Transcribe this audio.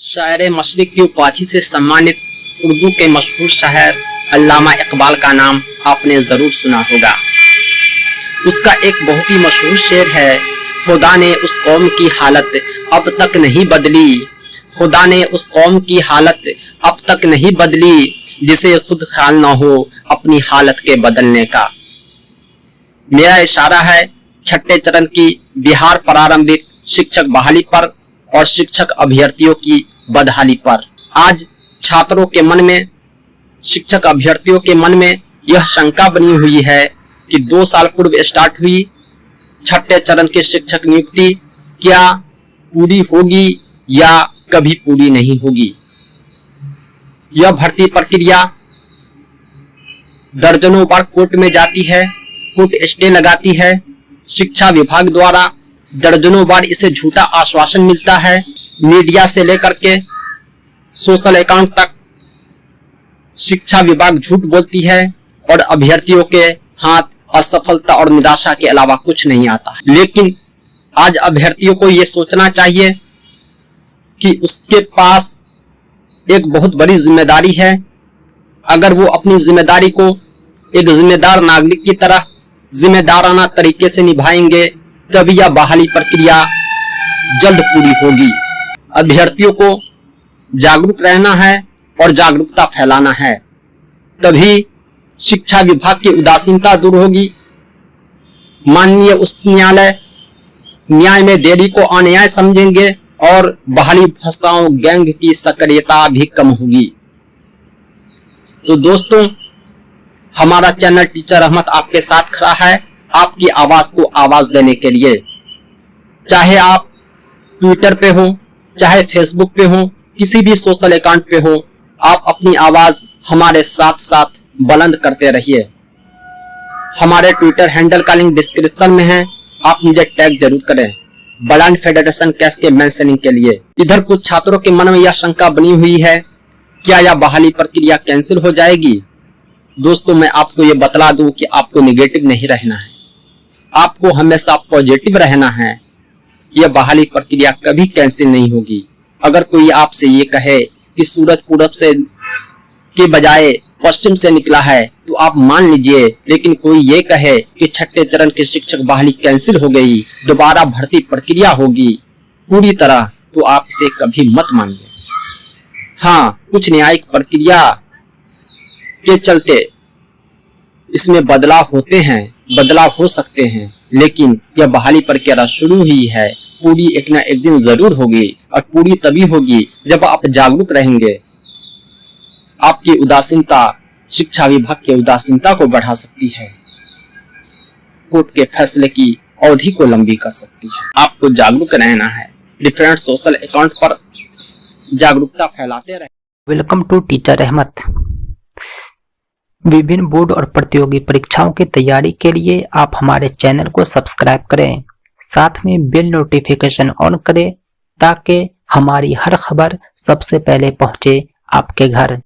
शायर मशरिक की उपाधि से सम्मानित उर्दू के मशहूर शायर अल्लामा इकबाल का नाम आपने जरूर सुना होगा। उसका एक बहुत ही मशहूर शेर है, खुदा ने उस कौम की हालत अब तक नहीं बदली, खुदा ने उस कौम की हालत अब तक नहीं बदली, जिसे खुद ख्याल न हो अपनी हालत के बदलने का। मेरा इशारा है छठे चरण की बिहार प्रारंभिक शिक्षक बहाली पर और शिक्षक अभ्यर्थियों की बदहाली पर। आज छात्रों के मन में, शिक्षक अभ्यर्थियों के मन में यह शंका बनी हुई है कि 2 साल पूर्व स्टार्ट हुई छठे चरण की शिक्षक नियुक्ति क्या पूरी होगी या कभी पूरी नहीं होगी। यह भर्ती प्रक्रिया दर्जनों बार कोर्ट में जाती है, कोर्ट स्टे लगाती है। शिक्षा विभाग द्वारा दर्जनों बार इसे झूठा आश्वासन मिलता है। मीडिया से लेकर के सोशल अकाउंट तक शिक्षा विभाग झूठ बोलती है और अभ्यर्थियों के हाथ असफलता और निराशा के अलावा कुछ नहीं आता है। लेकिन आज अभ्यर्थियों को यह सोचना चाहिए कि उसके पास एक बहुत बड़ी जिम्मेदारी है। अगर वो अपनी जिम्मेदारी को एक जिम्मेदार नागरिक की तरह जिम्मेदाराना तरीके से निभाएंगे तभी यह बहाली प्रक्रिया जल्द पूरी होगी। अभ्यर्थियों को जागरूक रहना है और जागरूकता फैलाना है, तभी शिक्षा विभाग की उदासीनता दूर होगी। माननीय उच्च न्यायालय न्याय में देरी को अन्याय समझेंगे और बहाली फंसाओं गैंग की सक्रियता भी कम होगी। तो दोस्तों, हमारा चैनल टीचर अहमद आपके साथ खड़ा है आपकी आवाज को आवाज देने के लिए। चाहे आप ट्विटर पे हो, चाहे फेसबुक पे हो, किसी भी सोशल अकाउंट पे हो, आप अपनी आवाज हमारे साथ साथ बुलंद करते रहिए। हमारे ट्विटर हैंडल का लिंक डिस्क्रिप्शन में है, आप मुझे टैग जरूर करें ब्लाइंड फेडरेशन कैश के मेंशनिंग के लिए। इधर कुछ छात्रों के मन में यह शंका बनी हुई है, क्या यह बहाली प्रक्रिया कैंसिल हो जाएगी। दोस्तों, मैं आपको ये बतला दूं कि आपको निगेटिव नहीं रहना है, आपको हमेशा पॉजिटिव रहना है। यह बहाली प्रक्रिया कभी कैंसिल नहीं होगी। अगर कोई आपसे ये कहे कि सूरज पूरब से के बजाय पश्चिम से निकला है तो आप मान लीजिए, लेकिन कोई ये कहे कि छठे चरण के शिक्षक बहाली कैंसिल हो गई, दोबारा भर्ती प्रक्रिया होगी पूरी तरह, तो आप इसे कभी मत मानिए। हाँ, कुछ न्यायिक प्रक्रिया के चलते इसमें बदलाव होते हैं, बदलाव हो सकते हैं, लेकिन यह बहाली प्रक्रिया शुरू ही है, पूरी एक ना एक दिन जरूर होगी और पूरी तभी होगी जब आप जागरूक रहेंगे। आपकी उदासीनता शिक्षा विभाग की उदासीनता को बढ़ा सकती है, कोर्ट के फैसले की अवधि को लंबी कर सकती है। आपको जागरूक रहना है, डिफरेंट सोशल अकाउंट पर जागरूकता फैलाते रहे। Welcome to teacher Ahmad. विभिन्न बोर्ड और प्रतियोगी परीक्षाओं की तैयारी के लिए आप हमारे चैनल को सब्सक्राइब करें, साथ में बेल नोटिफिकेशन ऑन करें ताकि हमारी हर खबर सबसे पहले पहुंचे आपके घर।